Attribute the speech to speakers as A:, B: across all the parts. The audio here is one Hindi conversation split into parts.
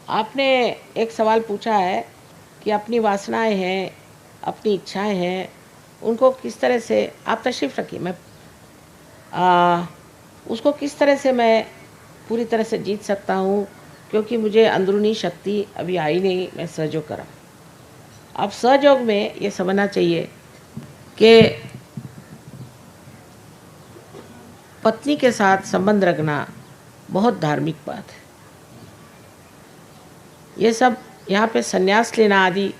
A: आपने एक सवाल पूछा है कि अपनी वासनाएं हैं, अपनी इच्छाएं हैं, उनको किस तरह से आप तशरीफ़ रखिए, मैं आ, उसको किस तरह से मैं पूरी तरह से जीत सकता हूँ, क्योंकि मुझे अंदरूनी शक्ति अभी आई नहीं, मैं सहयोग करा। अब सहयोग में ये समझना चाहिए कि पत्नी के साथ संबंध रखना बहुत धार्मिक बात है। ये सब यहाँ पे संन्यास लेना आदि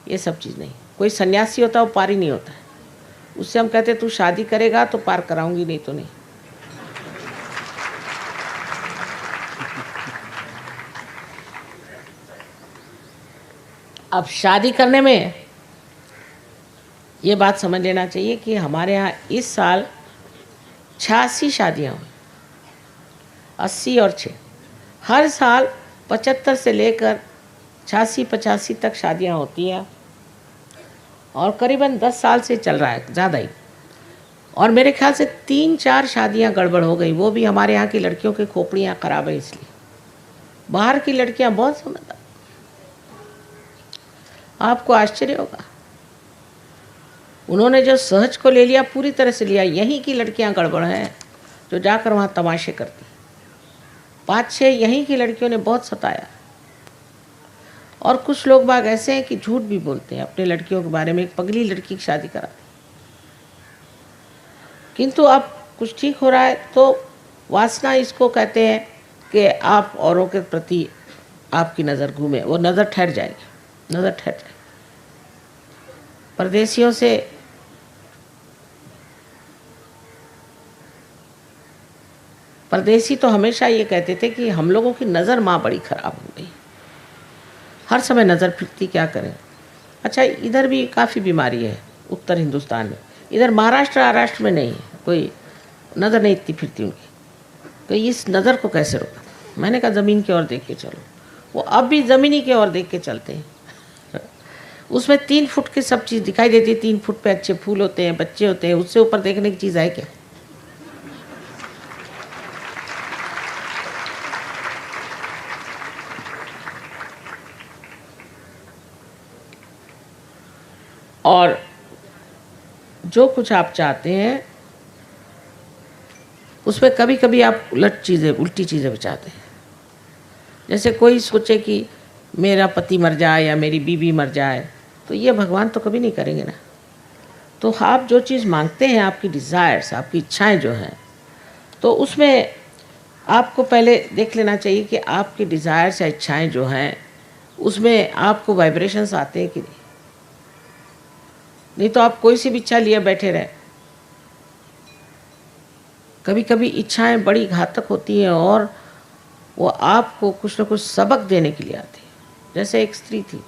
A: ये सब चीज़ नहीं। कोई सन्यासी होता है वो पारी नहीं होता है। उससे हम कहते तू शादी करेगा तो पार कराऊंगी, नहीं तो नहीं। अब शादी करने में ये बात समझ लेना चाहिए कि हमारे यहाँ इस साल 86 शादियाँ हुई, 80 और 6। हर साल 75 से लेकर 86-85 तक शादियाँ होती हैं और करीबन 10 साल से चल रहा है, ज़्यादा ही। और मेरे ख्याल से 3-4 शादियाँ गड़बड़ हो गई, वो भी हमारे यहाँ की लड़कियों की खोपड़ियाँ ख़राब है इसलिए। बाहर की लड़कियाँ बहुत समझदार, आपको आश्चर्य होगा। उन्होंने जो सहज को ले लिया, पूरी तरह से लिया। यहीं की लड़कियां गड़बड़ हैं जो जाकर वहाँ तमाशे करती। 5-6 यहीं की लड़कियों ने बहुत सताया। और कुछ लोग बाग ऐसे हैं कि झूठ भी बोलते हैं अपने लड़कियों के बारे में। एक पगली लड़की की शादी करा दी, किंतु अब कुछ ठीक हो रहा है। तो वासना इसको कहते हैं कि आप औरों के प्रति आपकी नज़र घूमे, वो नज़र ठहर जाएगी, नज़र ठहर जाएगी। परदेशियों से परदेसी तो हमेशा ये कहते थे कि हम लोगों की नज़र माँ बड़ी ख़राब हो गई, हर समय नज़र फिरती, क्या करें। अच्छा, इधर भी काफ़ी बीमारी है उत्तर हिंदुस्तान में। इधर महाराष्ट्र में नहीं है, कोई नज़र नहीं इतनी फिरती उनकी। तो इस नज़र को कैसे रोका? मैंने कहा ज़मीन की ओर देख के चलो। वो अब भी ज़मीनी की ओर देख के चलते हैं। उसमें 3 फुट की सब चीज़ दिखाई देती है। 3 फुट पे अच्छे फूल होते हैं, बच्चे होते हैं, उससे ऊपर देखने की चीज़ है क्या? और जो कुछ आप चाहते हैं उसमें कभी कभी आप उल्टी चीज़ें भी चाहते हैं। जैसे कोई सोचे कि मेरा पति मर जाए या मेरी बीवी मर जाए, तो ये भगवान तो कभी नहीं करेंगे ना। तो आप जो चीज़ मांगते हैं, आपकी डिज़ायर्स, आपकी इच्छाएं जो हैं, तो उसमें आपको पहले देख लेना चाहिए कि आपकी डिज़ायर्स या इच्छाएं जो हैं उसमें आपको वाइब्रेशंस आते हैं कि नहीं तो आप कोई सी भी इच्छा लिए बैठे रहे। कभी कभी इच्छाएं बड़ी घातक होती हैं और वो आपको कुछ न कुछ सबक देने के लिए आती है। जैसे एक स्त्री थी,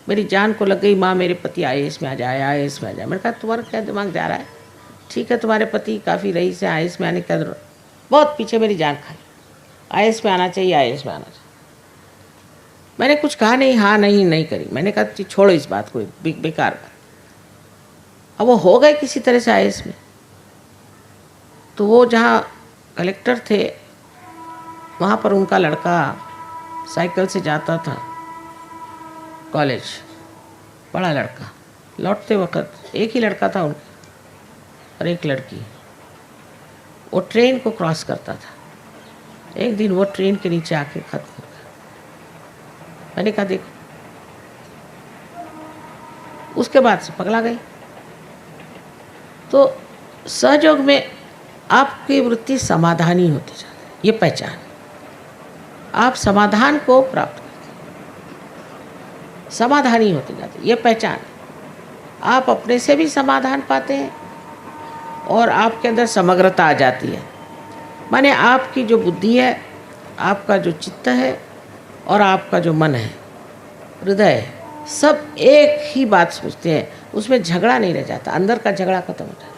A: मेरी जान को लग गई, माँ मेरे पति IAS में आ जाए, IAS में आ जाए। मैंने कहा तुम्हारा क्या दिमाग जा रहा है? ठीक है, तुम्हारे पति काफ़ी रईस है, IAS में आने का बहुत पीछे मेरी जान खाई, IAS में आना चाहिए, IAS में आना चाहिए। मैंने कुछ कहा नहीं, हाँ नहीं करी। मैंने कहा छोड़ो इस बात को, बेकार बात। अब वो हो गए किसी तरह से IAS में। तो वो जहाँ कलेक्टर थे वहाँ पर उनका लड़का साइकिल से जाता था कॉलेज, बड़ा लड़का। लौटते वक्त एक ही लड़का था उनका और एक लड़की। वो ट्रेन को क्रॉस करता था। एक दिन वो ट्रेन के नीचे आके खत्म हो गया। मैंने कहा देखो, उसके बाद से पगला गई। तो सहयोग में आपकी वृत्ति समाधानी होती जाती है, ये पहचान। आप समाधान को प्राप्त करते हैं, समाधानी होते जाते हैं, ये पहचान। आप अपने से भी समाधान पाते हैं और आपके अंदर समग्रता आ जाती है। माने आपकी जो बुद्धि है, आपका जो चित्त है और आपका जो मन है, हृदय है, सब एक ही बात सोचते हैं। उसमें झगड़ा नहीं रह जाता, अंदर का झगड़ा खत्म हो जाता है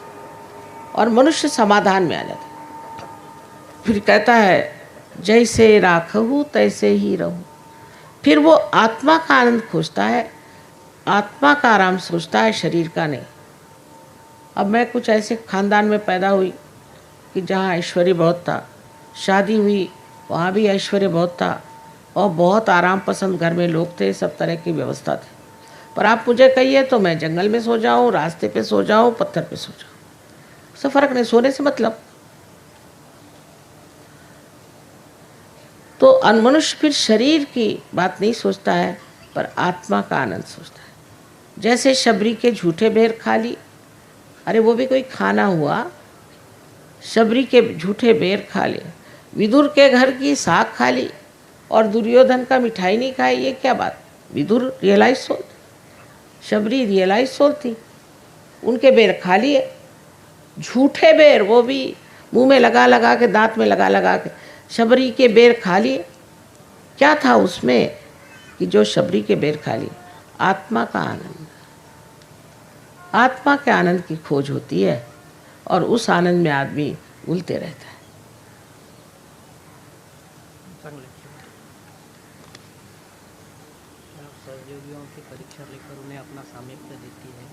A: और मनुष्य समाधान में आ जाता है। फिर कहता है जैसे राखहूँ तैसे ही रहूँ। फिर वो आत्मा का आनंद खोजता है, आत्मा का आराम सोचता है, शरीर का नहीं। अब मैं कुछ ऐसे ख़ानदान में पैदा हुई कि जहाँ ऐश्वर्य बहुत था, शादी हुई वहाँ भी ऐश्वर्य बहुत था, और बहुत आराम पसंद घर में लोग थे, सब तरह की व्यवस्था थी। पर आप मुझे कहिए तो मैं जंगल में सो जाऊं, रास्ते पे सो जाऊं, पत्थर पे सो जाऊं, उससे फर्क नहीं, सोने से मतलब। तो मनुष्य फिर शरीर की बात नहीं सोचता है, पर आत्मा का आनंद सोचता है। जैसे शबरी के झूठे बेर खा ली, अरे वो भी कोई खाना हुआ, शबरी के झूठे बेर खा लिए, विदुर के घर की साग खा ली और दुर्योधन का मिठाई नहीं खाई, ये क्या बात। Vidur realise soul, Shabari realise soul थी, उनके बेर खा लिए, झूठे बेर, वो भी मुंह में लगा लगा के, दांत में लगा लगा के शबरी के बेर खा लिए। क्या था उसमें कि जो शबरी के बेर खा लिए? आत्मा का आनंद, आत्मा के आनंद की खोज होती है और उस आनंद में आदमी उलते रहता है।
B: सहयोगियों की परीक्षा लेकर उन्हें अपना सामीप्य देती है,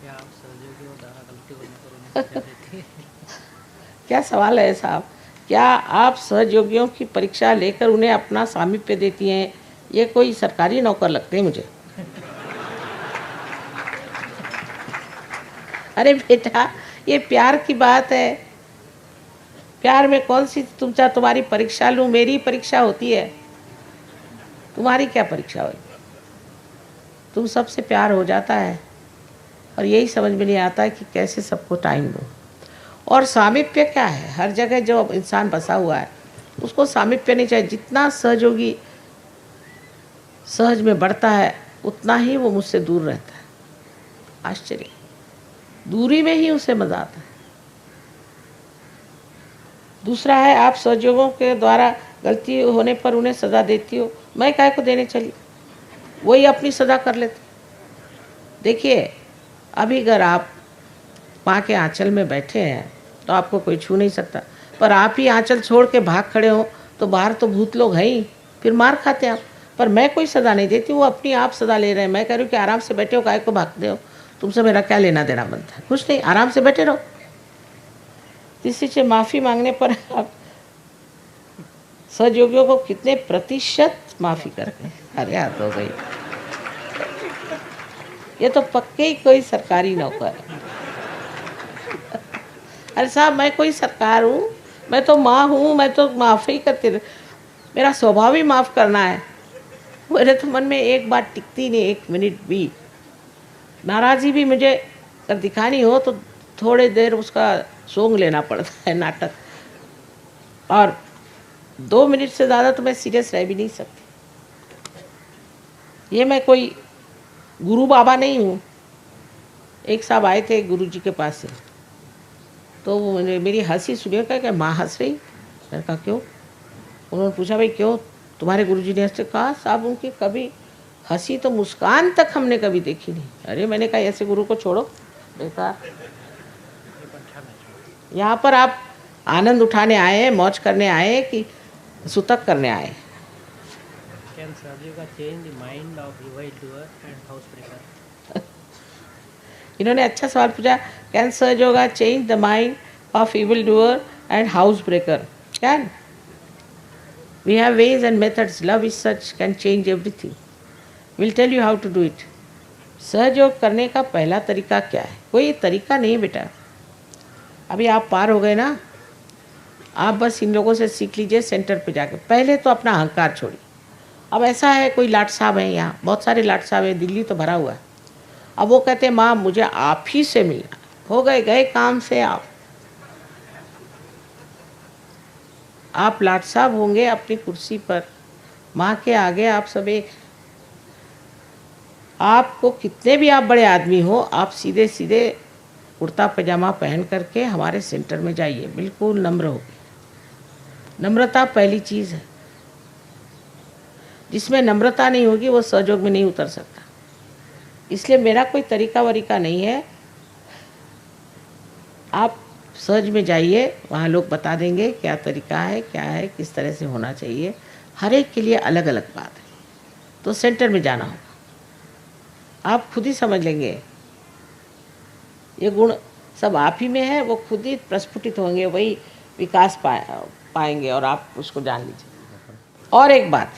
B: क्या आप सहयोगियों द्वारा गलती होने पर उन्हें सजा देती है?
A: क्या सवाल है साहब? क्या आप सहयोगियों की परीक्षा लेकर उन्हें अपना सामीप्य देती हैं? ये कोई सरकारी नौकर लगते हैं मुझे। अरे बेटा, ये प्यार की बात है। प्यार में कौन सी तुम्हारी परीक्षा लूँ? मेरी परीक्षा होती है, तुम्हारी क्या परीक्षा होगी? तुम सबसे प्यार हो जाता है और यही समझ में नहीं आता है कि कैसे सबको टाइम दो। और सामीप्य क्या है? हर जगह जो इंसान बसा हुआ है उसको सामीप्य नहीं चाहिए। जितना सहयोगी सहज में बढ़ता है उतना ही वो मुझसे दूर रहता है। आश्चर्य, दूरी में ही उसे मजा आता है। दूसरा है, आप सहयोगों के द्वारा गलती होने पर उन्हें सज़ा देती हो। मैं काहे को देने चली, वही अपनी सज़ा कर लेते। देखिए, अभी अगर आप माँ के आंचल में बैठे हैं तो आपको कोई छू नहीं सकता, पर आप ही आंचल छोड़ के भाग खड़े हो तो बाहर तो भूत लोग हैं ही, फिर मार खाते हैं आप। पर मैं कोई सज़ा नहीं देती, वो अपनी आप सज़ा ले रहे हैं। मैं कह रही हूँ कि आराम से बैठे हो, काहे को भागते हो? तुमसे मेरा क्या लेना देना बनता है? कुछ नहीं, आराम से बैठे रहो। किसी से माफ़ी मांगने पर आप सहयोगियों को कितने प्रतिशत माफ़ी करते हैं? अरे हाथ हो गई, ये तो पक्के ही कोई सरकारी नौकर है। अरे साहब, मैं कोई सरकार हूँ? मैं तो माँ हूँ, मैं तो माफ़ ही करती रहती, मेरा स्वभाव ही माफ़ करना है। मेरे तो मन में एक बात टिकती नहीं, एक मिनट भी। नाराज़ी भी मुझे अगर दिखानी हो तो थोड़ी देर उसका सॉन्ग लेना पड़ता है, नाटक, और 2 मिनट से ज़्यादा तो मैं सीरियस रह भी नहीं सकती। ये मैं कोई गुरु बाबा नहीं हूँ। एक साहब आए थे गुरु जी के पास से, तो वो मेरी हंसी सुनिए, क्या माँ हंस रही? मैंने कहा क्यों? उन्होंने पूछा भाई क्यों तुम्हारे गुरुजी ने हंसते? कहा साहब उनकी कभी हंसी तो मुस्कान तक हमने कभी देखी नहीं। अरे मैंने कहा ऐसे गुरु को छोड़ो, बेकार। यहाँ पर आप आनंद उठाने आए हैं, मौज करने आए हैं कि सुतक करने आए हैं?
B: Can Sahaja change the mind of evildoer and housebreaker?
A: इन्होंने अच्छा सवाल पूछा, कैन सहयोगा change the mind of evil doer and house breaker? Can. We have ways and methods, love is such, can change everything. Will tell you how to do it. सहयोग करने का पहला तरीका क्या है? कोई तरीका नहीं बेटा, अभी आप पार हो गए ना। आप बस इन लोगों से सीख लीजिए सेंटर पे जाके। पहले तो अपना अहंकार छोड़िए। अब ऐसा है, कोई लाट साहब हैं यहाँ, बहुत सारे लाट साहब हैं, दिल्ली तो भरा हुआ है। अब वो कहते हैं माँ मुझे आप ही से मिलना। हो गए, गए काम से आप लाट साहब होंगे अपनी कुर्सी पर, माँ के आगे आप सब एक। आपको कितने भी आप बड़े आदमी हो, आप सीधे सीधे कुर्ता पजामा पहन करके हमारे सेंटर में जाइए, बिल्कुल नम्र होगी। नम्रता पहली चीज़ है। जिसमें नम्रता नहीं होगी वो सहयोग में नहीं उतर सकता। इसलिए मेरा कोई तरीका वरीका नहीं है। आप सहज में जाइए, वहाँ लोग बता देंगे क्या तरीका है, क्या है, किस तरह से होना चाहिए। हर एक के लिए अलग अलग बात है। तो सेंटर में जाना होगा, आप खुद ही समझ लेंगे। ये गुण सब आप ही में है, वो खुद ही प्रस्फुटित होंगे, वही विकास पाएंगे और आप उसको जान लीजिए। और एक बात,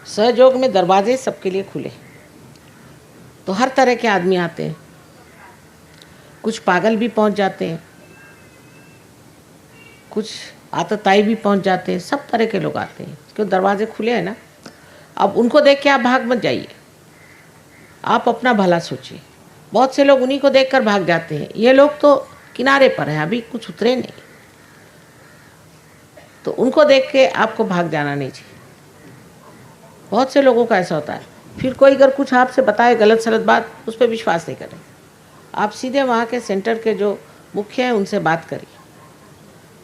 A: सहयोग में दरवाजे सबके लिए खुले, तो हर तरह के आदमी आते हैं, कुछ पागल भी पहुंच जाते हैं, कुछ आतताई भी पहुंच जाते हैं, सब तरह के लोग आते हैं, क्यों दरवाजे खुले हैं ना। अब उनको देख के आप भाग मत जाइए, आप अपना भला सोचिए। बहुत से लोग उन्हीं को देखकर भाग जाते हैं, ये लोग तो किनारे पर हैं, अभी कुछ उतरे नहीं, तो उनको देख के आपको भाग जाना नहीं चाहिए। बहुत से लोगों का ऐसा होता है, फिर कोई अगर कुछ आपसे बताए गलत सलत बात, उस पर विश्वास नहीं करें। आप सीधे वहाँ के सेंटर के जो मुख्य हैं उनसे बात करिए।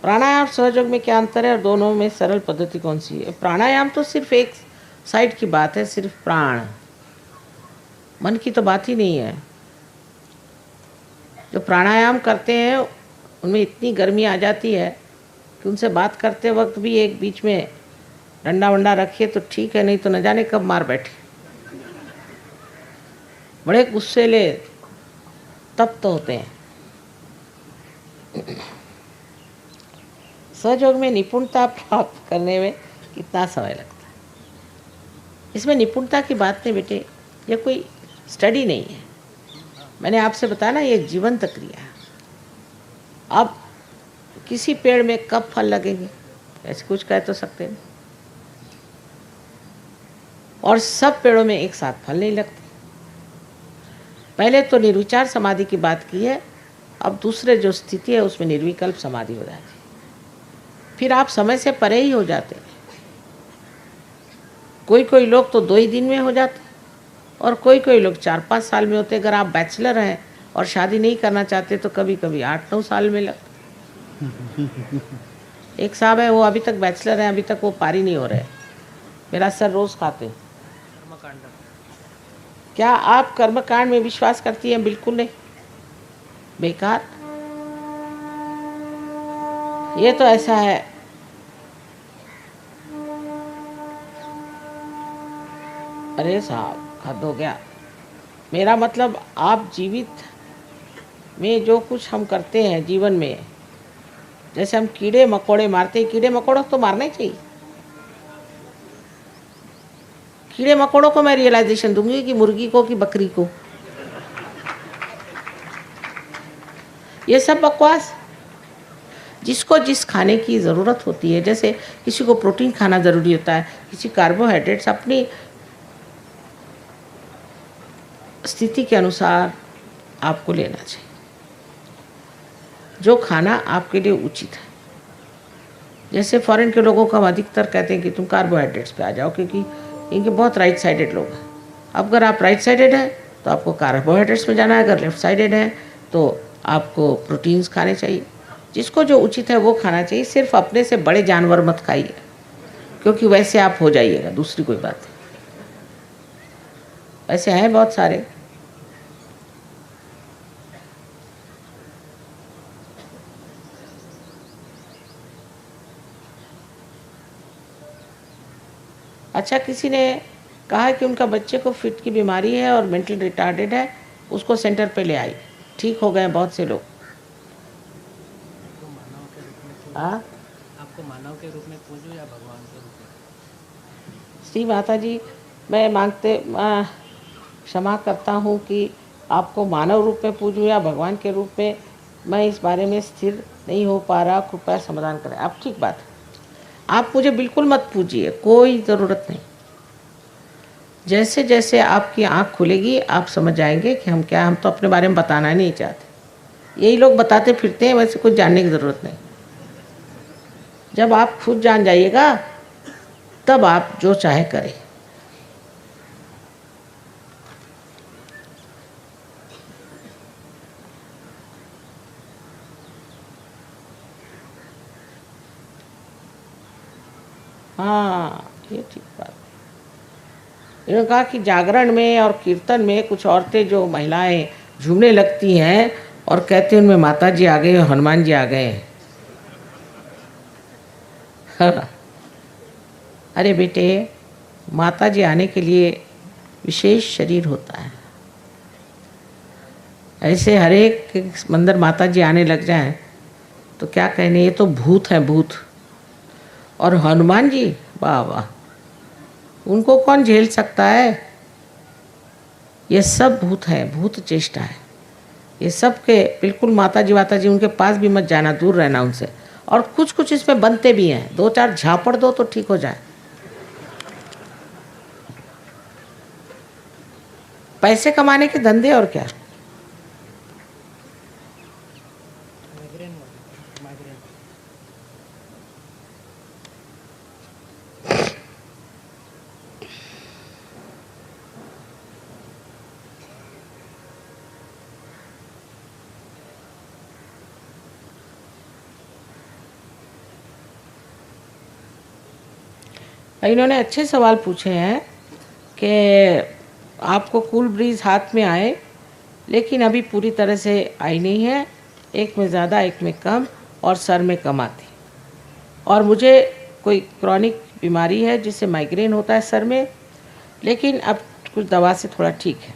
A: प्राणायाम सहयोग में क्या अंतर है और दोनों में सरल पद्धति कौन सी है? प्राणायाम तो सिर्फ एक साइड की बात है, सिर्फ प्राण, मन की तो बात ही नहीं है। जो प्राणायाम करते हैं उनमें इतनी गर्मी आ जाती है कि उनसे बात करते वक्त भी एक बीच में डंडा वंडा रखिए तो ठीक है, नहीं तो न जाने कब मार बैठे। बड़े गुस्सेले तब तो होते हैं। सहयोग में निपुणता प्राप्त करने में कितना समय लगता है? इसमें निपुणता की बात नहीं बेटे, ये कोई स्टडी नहीं है। मैंने आपसे बताया ना, ये जीवंत क्रिया है। अब किसी पेड़ में कब फल लगेंगे ऐसे कुछ कह तो सकते हैं, और सब पेड़ों में एक साथ फल नहीं लगते। पहले तो निर्विचार समाधि की बात की है, अब दूसरे जो स्थिति है उसमें निर्विकल्प समाधि हो जाती है, फिर आप समय से परे ही हो जाते हैं। कोई कोई लोग तो 2 ही दिन में हो जाते हैं और कोई कोई लोग 4-5 साल में होते। अगर आप बैचलर हैं और शादी नहीं करना चाहते तो कभी कभी 8-9 साल में लगते। एक साहब है, वो अभी तक बैचलर हैं, अभी तक वो पारी नहीं हो रहे, मेरा सर रोज़ खाते हैं। क्या आप कर्मकांड में विश्वास करती हैं? बिल्कुल नहीं, बेकार। ये तो ऐसा है, अरे साहब हद हो गया। मेरा मतलब आप जीवित में जो कुछ हम करते हैं जीवन में, जैसे हम कीड़े मकोड़े मारते हैं, कीड़े मकोड़ों तो मारना ही चाहिए। कीड़े मकोड़ों को मैं रियलाइजेशन दूंगी कि मुर्गी को कि बकरी को, ये सब बकवास। जिसको जिस खाने की ज़रूरत होती है, जैसे किसी को प्रोटीन खाना ज़रूरी होता है, किसी कार्बोहाइड्रेट्स, अपनी स्थिति के अनुसार आपको लेना चाहिए जो खाना आपके लिए उचित है। जैसे फॉरेन के लोगों को हम अधिकतर कहते हैं कि तुम कार्बोहाइड्रेट्स पे आ जाओ, क्योंकि इनके बहुत राइट साइडेड लोग हैं। अब अगर आप राइट साइडेड हैं तो आपको कार्बोहाइड्रेट्स में जाना है, अगर लेफ्ट साइडेड है तो आपको प्रोटीन्स खाने चाहिए। जिसको जो उचित है वो खाना चाहिए। सिर्फ अपने से बड़े जानवर मत खाइए, क्योंकि वैसे आप हो जाइएगा, दूसरी कोई बात है। ऐसे हैं बहुत सारे। अच्छा, किसी ने कहा कि उनका बच्चे को फिट की बीमारी है और मेंटल रिटार्डेड है, उसको सेंटर पे ले आई, ठीक हो गए बहुत से लोग।
B: आपको मानव के रूप में पूजो या भगवान के रूप में?
A: श्री माता जी, मैं क्षमा करता हूँ कि आपको मानव रूप में पूजूं या भगवान के रूप में, मैं इस बारे में स्थिर नहीं हो पा रहा, कृपया समाधान करें। आप ठीक बात है, आप मुझे बिल्कुल मत पूजिए, कोई ज़रूरत नहीं। जैसे जैसे आपकी आँख खुलेगी आप समझ जाएंगे कि हम क्या, हम तो अपने बारे में बताना नहीं चाहते। यही लोग बताते फिरते हैं, वैसे कुछ जानने की ज़रूरत नहीं। जब आप खुद जान जाइएगा तब आप जो चाहे करें। हाँ, ये ठीक बात। इन्होंने कहा कि जागरण में और कीर्तन में कुछ औरतें जो महिलाएं झूमने लगती हैं और कहती हैं उनमें माता जी आ गए, हनुमान जी आ गए। हाँ। अरे बेटे, माता जी आने के लिए विशेष शरीर होता है। ऐसे हर एक मंदिर माता जी आने लग जाएं तो क्या कहने, ये तो भूत है, भूत। और हनुमान जी, वाह वाह, उनको कौन झेल सकता है? ये सब भूत है, भूत चेष्टा है। ये सब के बिल्कुल माता जी उनके पास भी मत जाना, दूर रहना उनसे। और कुछ कुछ इसमें बनते भी हैं, 2-4 झापड़ दो तो ठीक हो जाए। पैसे कमाने के धंधे और क्या। इन्होंने अच्छे सवाल पूछे हैं कि आपको कूल ब्रीज हाथ में आए, लेकिन अभी पूरी तरह से आई नहीं है, एक में ज़्यादा एक में कम, और सर में कम आती। और मुझे कोई क्रॉनिक बीमारी है जिससे माइग्रेन होता है सर में, लेकिन अब कुछ दवा से थोड़ा ठीक है।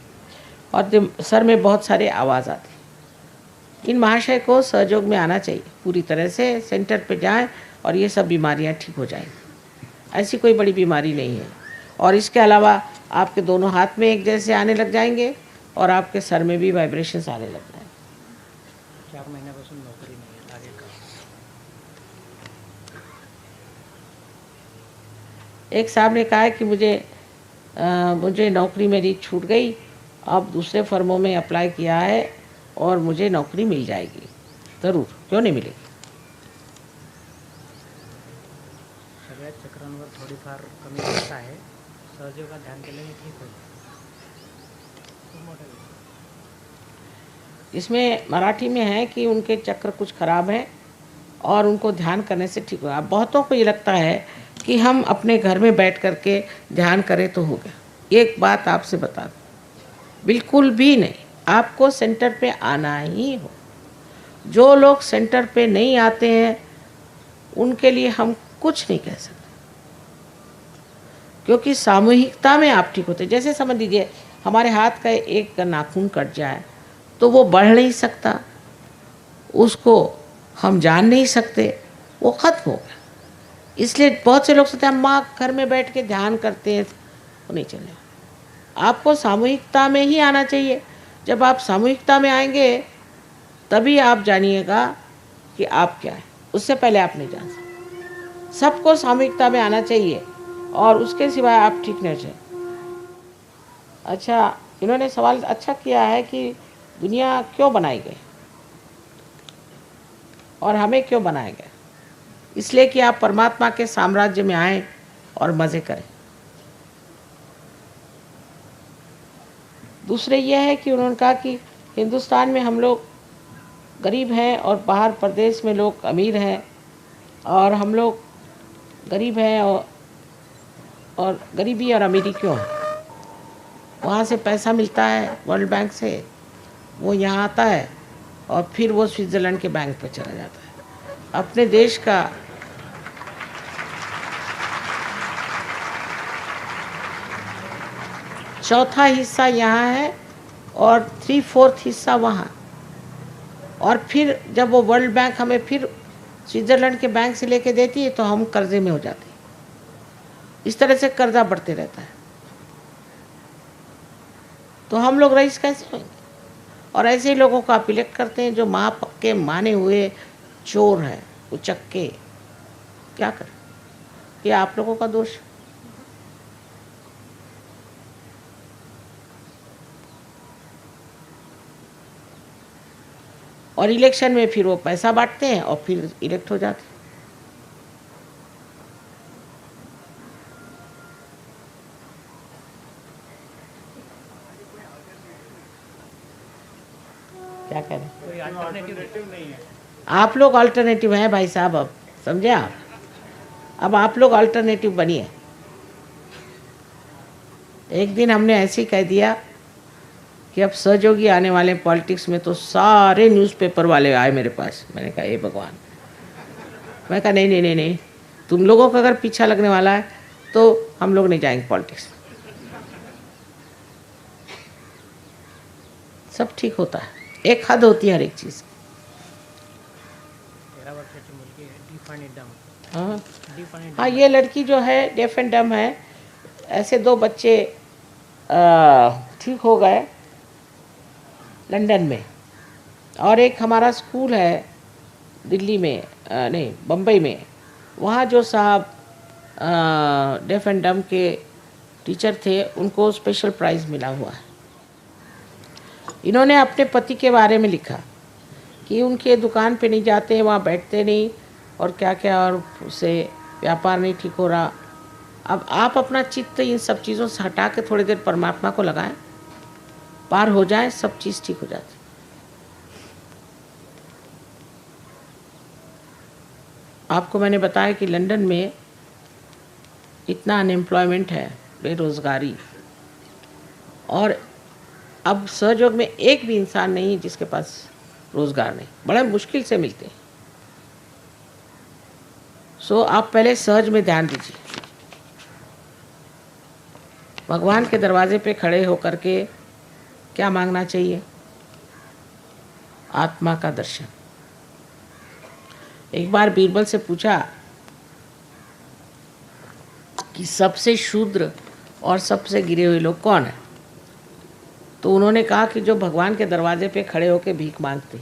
A: और सर में बहुत सारे आवाज़ आती। इन महाशय को सहयोग में आना चाहिए, पूरी तरह से सेंटर पे जाएं और ये सब बीमारियां ठीक हो जाएंगी। ऐसी कोई बड़ी बीमारी नहीं है। और इसके अलावा आपके दोनों हाथ में एक जैसे आने लग जाएंगे और आपके सर में भी वाइब्रेशंस आने लग जाएंगे।
B: 4 महिन्यापासून नोकरी नाही लागेल का?
A: एक साहब ने कहा है कि मुझे नौकरी मेरी छूट गई, अब दूसरे फर्मों में अप्लाई किया है और मुझे नौकरी मिल जाएगी। ज़रूर, क्यों नहीं मिलेगी।
B: सगळ्याच चक्रांवर थोडीफार कमी जास्त आहे, सहयोगात ध्यान केल्याने ठीक होईल।
A: इसमें मराठी में है कि उनके चक्र कुछ खराब हैं और उनको ध्यान करने से ठीक होगा। बहुतों को ये लगता है कि हम अपने घर में बैठ कर के ध्यान करें तो हो गया। एक बात आपसे बता दूं, बिल्कुल भी नहीं। आपको सेंटर पे आना ही हो। जो लोग सेंटर पे नहीं आते हैं उनके लिए हम कुछ नहीं कह सकते, क्योंकि सामूहिकता में आप ठीक होते। जैसे समझ लीजिए हमारे हाथ का एक नाखून कट जाए तो वो बढ़ नहीं सकता, उसको हम जान नहीं सकते, वो खत्म हो गया। इसलिए बहुत से लोग सोचते हैं हम माँ घर में बैठ के ध्यान करते हैं, वो नहीं चलेगा। आपको सामूहिकता में ही आना चाहिए। जब आप सामूहिकता में आएंगे तभी आप जानिएगा कि आप क्या है, उससे पहले आप नहीं जान सकते। सबको सामूहिकता में आना चाहिए और उसके सिवाय आप ठीक नहीं चाहिए। अच्छा, इन्होंने सवाल अच्छा किया है कि दुनिया क्यों बनाई गई और हमें क्यों बनाया गया। इसलिए कि आप परमात्मा के साम्राज्य में आएं और मज़े करें। दूसरे यह है कि उन्होंने कहा कि हिंदुस्तान में हम लोग गरीब हैं और बाहर प्रदेश में लोग अमीर हैं, और हम लोग गरीब हैं और गरीबी और अमीरी क्यों है। वहाँ से पैसा मिलता है वर्ल्ड बैंक से, वो यहाँ आता है और फिर वो स्विट्ज़रलैंड के बैंक पे चला जाता है। अपने देश का चौथा हिस्सा यहाँ है और 3/4 हिस्सा वहाँ। और फिर जब वो वर्ल्ड बैंक हमें फिर स्विट्ज़रलैंड के बैंक से लेके देती है तो हम कर्जे में हो जाते हैं। इस तरह से कर्जा बढ़ते रहता है, तो हम लोग रईस कैसे होंगे। और ऐसे ही लोगों को आप इलेक्ट करते हैं जो माँ पक्के माने हुए चोर हैं, उचक्के। क्या करें, ये आप लोगों का दोष। और इलेक्शन में फिर वो पैसा बांटते हैं और फिर इलेक्ट हो जाते हैं। क्या कह रहे हैं?
B: कोई अल्टरनेटिव नहीं है।
A: आप लोग अल्टरनेटिव हैं भाई साहब, अब समझे आप। अब आप लोग अल्टरनेटिव बनिए। एक दिन हमने ऐसे ही कह दिया कि अब सहयोगी आने वाले पॉलिटिक्स में, तो सारे न्यूज़पेपर वाले आए मेरे पास। मैंने कहा हे भगवान, मैं कहा नहीं नहीं नहीं नहीं, तुम लोगों का अगर पीछा लगने वाला है तो हम लोग नहीं जाएंगे पॉलिटिक्स। सब ठीक होता है, एक हद होती है हर एक चीज़।
B: 13 वर्षाची मुलगी आहे, डीफ आणि डम।
A: हाँ, ये लड़की जो है डेफ एंड डम है, ऐसे 2 बच्चे ठीक हो गए लंदन में, और एक हमारा स्कूल है दिल्ली में, नहीं बम्बई में, वहाँ जो साहब डेफ एंड डम के टीचर थे उनको स्पेशल प्राइज़ मिला हुआ है। इन्होंने अपने पति के बारे में लिखा कि उनके दुकान पे नहीं जाते, वहाँ बैठते नहीं, और क्या क्या, और उससे व्यापार नहीं ठीक हो रहा। अब आप अपना चित्त इन सब चीज़ों से हटा के थोड़ी देर परमात्मा को लगाएं, पार हो जाए, सब चीज़ ठीक हो जाती। आपको मैंने बताया कि लंदन में इतना अनएम्प्लॉयमेंट है, बेरोज़गारी, और अब सहयोग में एक भी इंसान नहीं है जिसके पास रोज़गार नहीं, बड़ा मुश्किल से मिलते हैं। सो आप पहले सहज में ध्यान दीजिए, भगवान के दरवाजे पे खड़े होकर के क्या मांगना चाहिए? आत्मा का दर्शन। एक बार बीरबल से पूछा कि सबसे शूद्र और सबसे गिरे हुए लोग कौन है? तो उन्होंने कहा कि जो भगवान के दरवाजे पे खड़े होकर भीख मांगते।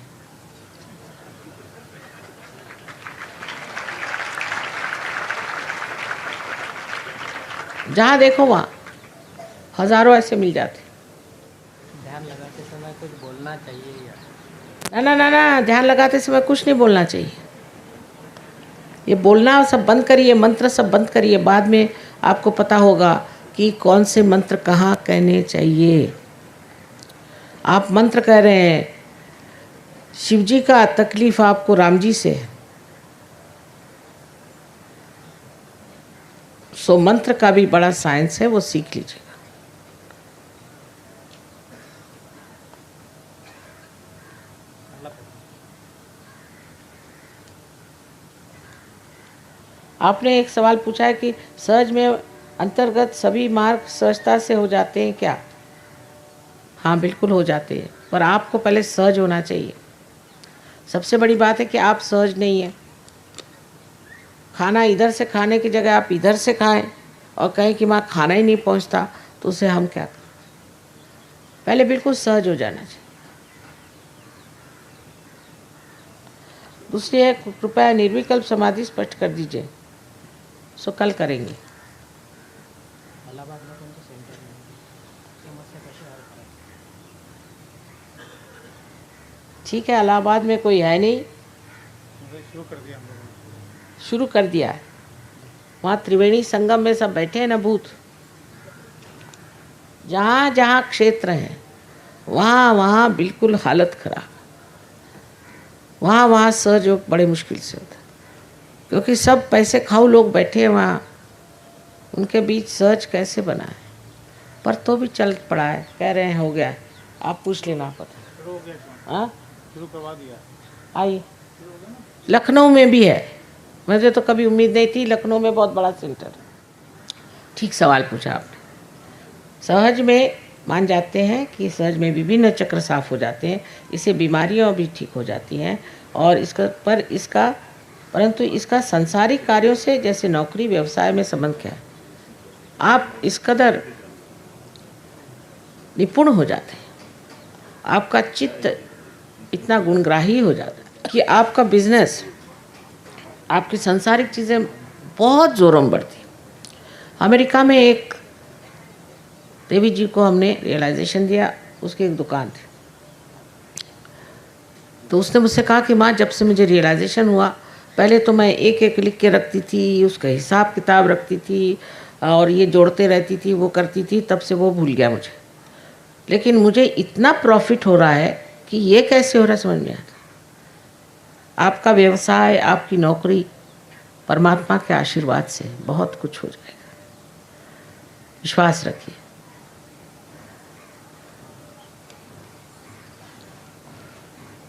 A: जहाँ देखो वहाँ हजारों ऐसे मिल जाते।
B: ध्यान लगाते समय कुछ बोलना चाहिए या?
A: ना ना ना ना, ध्यान लगाते समय कुछ नहीं बोलना चाहिए। ये बोलना सब बंद करिए, मंत्र सब बंद करिए। बाद में आपको पता होगा कि कौन से मंत्र कहाँ कहने चाहिए। आप मंत्र कह रहे हैं, शिव जी का तकलीफ आपको राम जी से है, सो मंत्र का भी बड़ा साइंस है, वो सीख लीजिएगा। आपने एक सवाल पूछा है कि सहज में अंतर्गत सभी मार्ग सहजता से हो जाते हैं क्या? हाँ बिल्कुल हो जाते हैं, पर आपको पहले सहज होना चाहिए। सबसे बड़ी बात है कि आप सहज नहीं हैं। खाना इधर से खाने की जगह आप इधर से खाएं और कहें कि माँ खाना ही नहीं पहुँचता, तो उसे हम क्या करें? पहले बिल्कुल सहज हो जाना चाहिए। दूसरी है, कृपया निर्विकल्प समाधि स्पष्ट कर दीजिए। सो कल करेंगे।
B: इलाहाबाद में कौन से सेंटर में समस्या कैसे हल करें?
A: ठीक है, इलाहाबाद में कोई है नहीं,
C: शुरू कर दिया हम लोगों ने।
A: शुरू कर दिया है। वहाँ त्रिवेणी संगम में सब बैठे हैं ना भूत। जहाँ जहाँ क्षेत्र हैं वहाँ वहाँ बिल्कुल हालत खराब। वहाँ वहाँ सहयोग बड़े मुश्किल से होता है, क्योंकि सब पैसे खाऊ लोग बैठे हैं वहाँ। उनके बीच सहज कैसे बना है? पर तो भी चल पड़ा है, कह रहे हैं हो गया है। आप पूछ लेना पता।
C: शुरू हो गया काम,
A: हाँ
C: शुरू करवा दिया।
A: आइए, लखनऊ में भी है। मुझे तो कभी उम्मीद नहीं थी, लखनऊ में बहुत बड़ा सेंटर है। ठीक सवाल पूछा आपने। सहज में मान जाते हैं कि सहज में विभिन्न चक्र साफ हो जाते हैं, इससे बीमारियां भी ठीक हो जाती हैं। और परंतु इसका सांसारिक कार्यों से, जैसे नौकरी व्यवसाय में संबंध क्या है? आप इस कदर निपुण हो जाते हैं, आपका चित्त इतना गुणग्राही हो जाता है कि आपका बिजनेस, आपकी सांसारिक चीज़ें बहुत ज़ोरों में बढ़ती। अमेरिका में एक देवी जी को हमने रियलाइजेशन दिया, उसकी एक दुकान थी। तो उसने मुझसे कहा कि माँ, जब से मुझे रियलाइजेशन हुआ, पहले तो मैं एक एक लिख के रखती थी, उसका हिसाब किताब रखती थी और ये जोड़ते रहती थी, वो करती थी, तब से वो भूल गया मुझे। लेकिन मुझे इतना प्रॉफिट हो रहा है कि ये कैसे हो रहा है समझ में आता। आपका व्यवसाय, आपकी नौकरी परमात्मा के आशीर्वाद से बहुत कुछ हो जाएगा, विश्वास रखिए।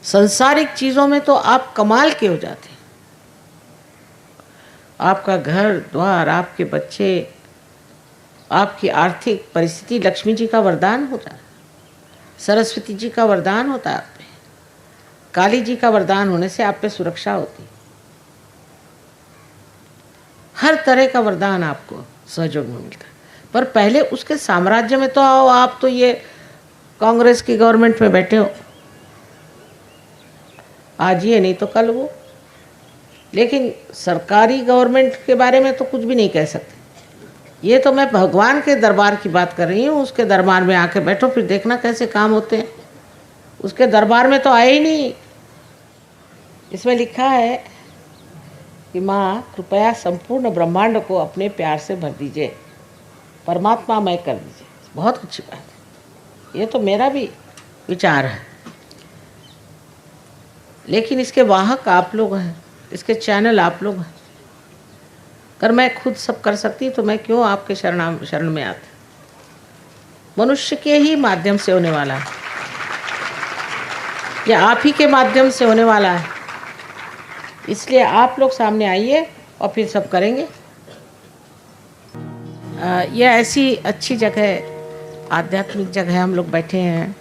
A: संसारिक चीज़ों में तो आप कमाल के हो जाते हैं। आपका घर द्वार, आपके बच्चे, आपकी आर्थिक परिस्थिति लक्ष्मी जी का वरदान होता है, सरस्वती जी का वरदान होता है आप पे, काली जी का वरदान होने से आप पे सुरक्षा होती है। हर तरह का वरदान आपको सहयोग में मिलता है, पर पहले उसके साम्राज्य में तो आओ। आप तो ये कांग्रेस की गवर्नमेंट में बैठे हो, आज ये नहीं तो कल वो। लेकिन सरकारी गवर्नमेंट के बारे में तो कुछ भी नहीं कह सकते। ये तो मैं भगवान के दरबार की बात कर रही हूँ। उसके दरबार में आके बैठो, फिर देखना कैसे काम होते हैं। उसके दरबार में तो आए ही नहीं। इसमें लिखा है कि माँ कृपया संपूर्ण ब्रह्मांड को अपने प्यार से भर दीजिए, परमात्मामय कर दीजिए। बहुत अच्छी बात है, ये तो मेरा भी विचार है। लेकिन इसके वाहक आप लोग हैं, इसके चैनल आप लोग हैं। अगर मैं खुद सब कर सकती तो मैं क्यों आपके शरण में आती। मनुष्य के ही माध्यम से होने वाला है, या आप ही के माध्यम से होने वाला है। इसलिए आप लोग सामने आइए और फिर सब करेंगे। यह ऐसी अच्छी जगह, आध्यात्मिक जगह हम लोग बैठे हैं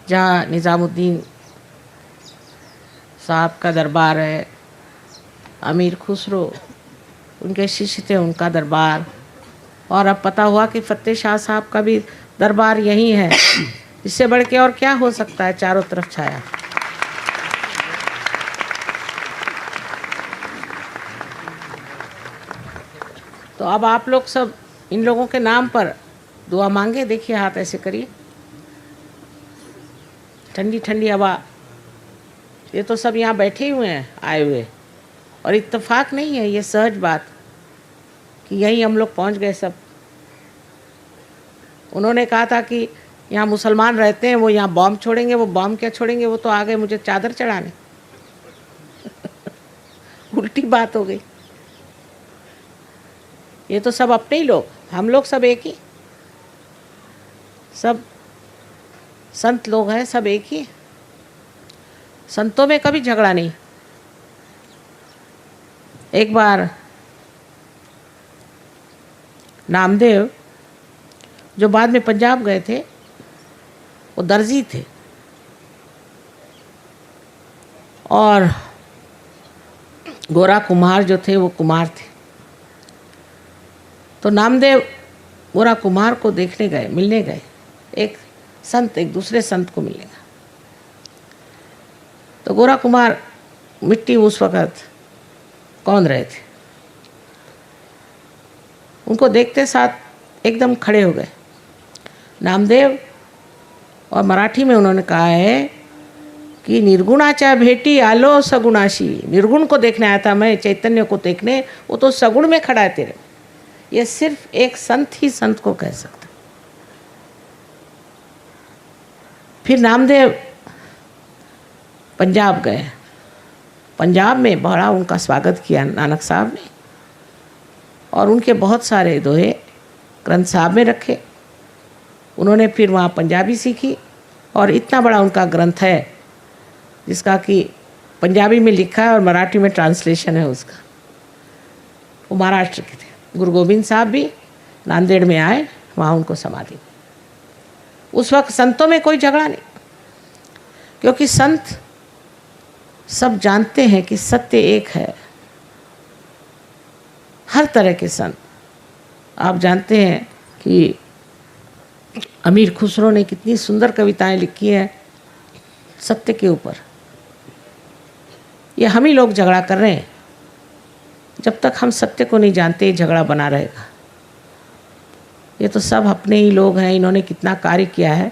A: जहाँ निज़ामुद्दीन साहब का दरबार है, अमीर खुसरो उनके शिष्य थे, उनका दरबार। और अब पता हुआ कि फतेह शाह साहब का भी दरबार यहीं है। इससे बढ़ के और क्या हो सकता है, चारों तरफ छाया। तो अब आप लोग सब इन लोगों के नाम पर दुआ मांगे। देखिए, हाथ ऐसे करिए। ठंडी ठंडी हवा, ये तो सब यहाँ बैठे हुए हैं आए हुए, और इत्तेफाक नहीं है, ये सहज बात कि यहीं हम लोग पहुँच गए सब। उन्होंने कहा था कि यहाँ मुसलमान रहते हैं, वो यहाँ बॉम्ब छोड़ेंगे। वो बॉम्ब क्या छोड़ेंगे, वो तो आ गए मुझे चादर चढ़ाने। उल्टी बात हो गई। ये तो सब अपने ही लोग, हम लोग सब एक ही, सब संत लोग हैं, सब एक ही। संतों में कभी झगड़ा नहीं। एक बार नामदेव, जो बाद में पंजाब गए थे, वो दर्जी थे, और गोरा कुम्हार जो थे वो कुमार थे। तो नामदेव गोरा कुम्हार को देखने गए, मिलने गए। एक संत एक दूसरे संत को मिलेगा। तो गोरा कुमार मिट्टी उस वक़्त कौंद रहे थे। उनको देखते साथ एकदम खड़े हो गए नामदेव, और मराठी में उन्होंने कहा है कि निर्गुणाचा भेटी आलो सगुणाशी। निर्गुण को देखने आया था मैं, चैतन्य को देखने, वो तो सगुण में खड़ा है तेरे। ये सिर्फ एक संत ही संत को कह सकता। फिर नामदेव पंजाब गए। पंजाब में बड़ा उनका स्वागत किया नानक साहब ने, और उनके बहुत सारे दोहे ग्रंथ साहब में रखे। उन्होंने फिर वहाँ पंजाबी सीखी, और इतना बड़ा उनका ग्रंथ है जिसका कि पंजाबी में लिखा है और मराठी में ट्रांसलेशन है उसका। वो महाराष्ट्र के थे। गुरु गोविंद साहब भी नांदेड़ में आए, वहाँ उनको समाधि। उस वक्त संतों में कोई झगड़ा नहीं, क्योंकि संत सब जानते हैं कि सत्य एक है। हर तरह के संत, आप जानते हैं कि अमीर खुसरो ने कितनी सुंदर कविताएं लिखी हैं सत्य के ऊपर। ये हम ही लोग झगड़ा कर रहे हैं। जब तक हम सत्य को नहीं जानते, ये झगड़ा बना रहेगा। ये तो सब अपने ही लोग हैं। इन्होंने कितना कार्य किया है,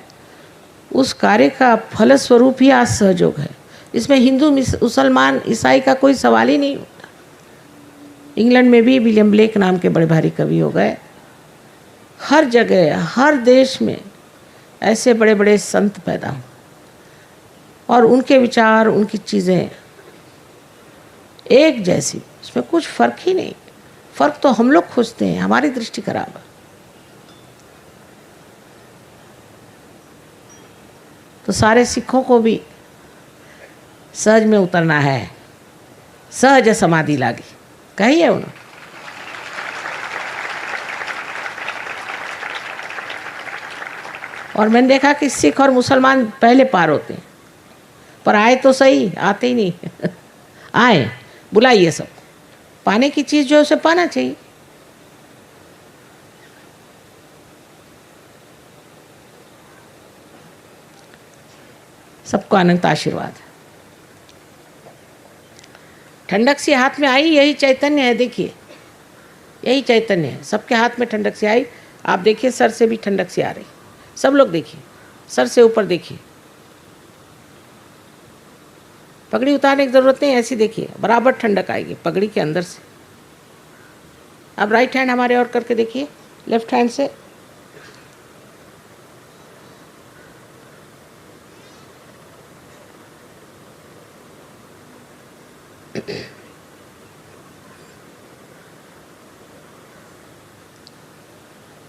A: उस कार्य का फलस्वरूप ही आज सहयोग है। इसमें हिंदू मुसलमान ईसाई का कोई सवाल ही नहीं होता। इंग्लैंड में भी विलियम ब्लेक नाम के बड़े भारी कवि हो गए। हर जगह, हर देश में ऐसे बड़े बड़े संत पैदा हुए, और उनके विचार, उनकी चीज़ें एक जैसी, उसमें कुछ फ़र्क ही नहीं। फ़र्क तो हम लोग खोजते हैं, हमारी दृष्टि खराब है। तो सारे सिखों को भी सहज में उतरना है। सहज समाधि लागी कही है उन्होंने। और मैंने देखा कि सिख और मुसलमान पहले पार होते हैं, पर आए तो सही, आते ही नहीं। आए, बुलाइए सब। पाने की चीज़ जो है उसे पाना चाहिए। सबको अनंत आशीर्वाद। ठंडक सी हाथ में आई, यही चैतन्य है। देखिए यही चैतन्य है, सबके हाथ में ठंडक सी आई। आप देखिए सर से भी ठंडक सी आ रही, सब लोग देखिए, सर से ऊपर देखिए। पगड़ी उतारने की ज़रूरत नहीं, ऐसी देखिए बराबर ठंडक आएगी पगड़ी के अंदर से। अब राइट हैंड हमारे और करके देखिए, लेफ्ट हैंड से।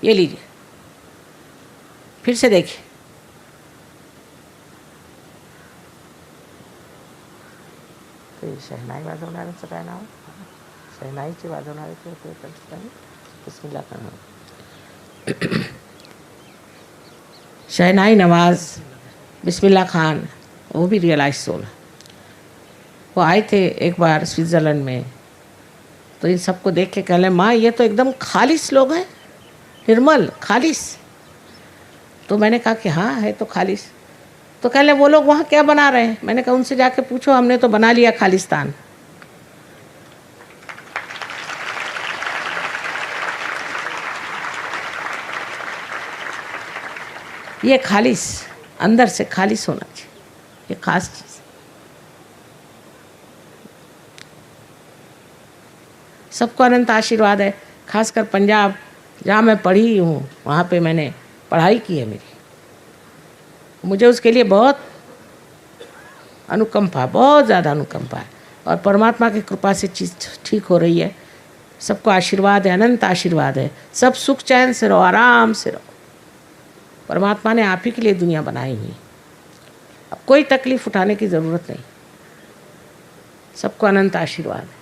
A: ये लीजिए, फिर से देखिए। शहनाई वाजवणारे काय नाव? शहनाईचे वाजवणारे ते बिस्मिल्लाह का नाम। शहनाई नवाज बिस्मिल्लाह खान, वो भी रियलाइज सोल। वो आए थे एक बार स्विट्ज़रलैंड में, तो इन सबको देख के कहले, माँ ये तो एकदम खालिस लोग हैं, निर्मल खालिस। तो मैंने कहा कि हाँ है तो खालिस। तो कहले वो लोग वहाँ क्या बना रहे हैं? मैंने कहा उनसे जाके पूछो, हमने तो बना लिया खालिस्तान। ये खालिस, अंदर से खालिस होना चाहिए, ये खास चीज़। सबको अनंत आशीर्वाद है। खासकर पंजाब जहाँ मैं पढ़ी हूँ, वहाँ पे मैंने पढ़ाई की है मेरी, मुझे उसके लिए बहुत अनुकंपा, बहुत ज़्यादा अनुकंपा है। और परमात्मा की कृपा से चीज़ ठीक हो रही है। सबको आशीर्वाद है, अनंत आशीर्वाद है। सब सुख चैन से रहो, आराम से रहो। परमात्मा ने आप ही के लिए दुनिया बनाई हुई, अब कोई तकलीफ़ उठाने की ज़रूरत नहीं। सबको अनंत आशीर्वाद है।